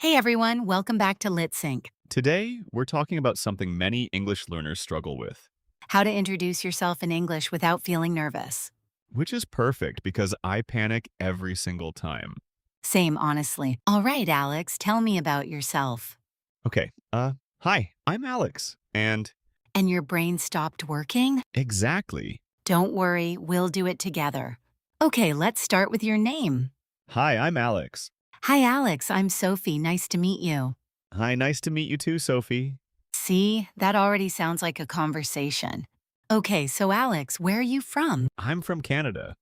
Hey everyone, welcome back to LitSync. Today, we're talking about something many English learners struggle with, How to introduce yourself in English without feeling nervous. which is perfect because I panic every single time. Same, honestly. All right, Alex, tell me about yourself. Okay, hi, I'm Alex. And And your brain stopped working? exactly. Don't worry, we'll do it together. Okay, let's start with your name. Hi, I'm Alex. Hi, Alex, I'm Sophie. Nice to meet you. Hi, nice to meet you too, Sophie. See, that already sounds like a conversation. Okay, so Alex, where are you from? I'm from Canada.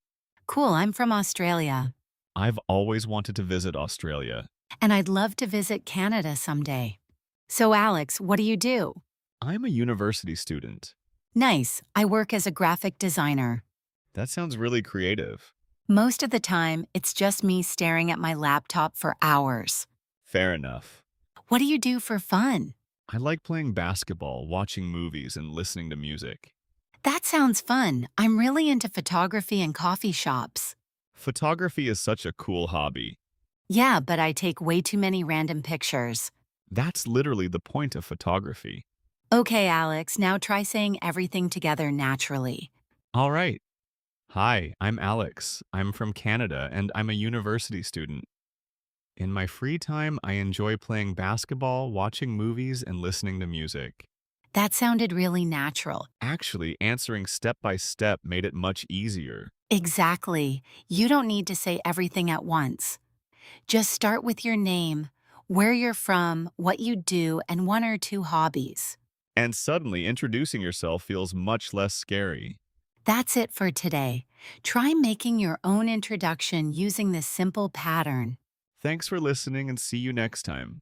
Cool, I'm from Australia. I've always wanted to visit Australia. And I'd love to visit Canada someday. So, Alex, what do you do? I'm a university student. Nice. I work as a graphic designer. That sounds really creative. Most of the time, it's just me staring at my laptop for hours. Fair enough. What do you do for fun? I like playing basketball, watching movies, and listening to music. That sounds fun. I'm really into photography and coffee shops. Photography is such a cool hobby. Yeah, but I take way too many random pictures. That's literally the point of photography. Okay, Alex, now try saying everything together naturally. All right. Hi, I'm Alex. I'm from Canada and I'm a university student. In my free time, I enjoy playing basketball, watching movies, and listening to music. That sounded really natural. Actually, answering step by step made it much easier. Exactly. You don't need to say everything at once. Just start with your name, where you're from, what you do, and one or two hobbies. And suddenly, introducing yourself feels much less scary. That's it for today. Try making your own introduction using this simple pattern. Thanks for listening and see you next time.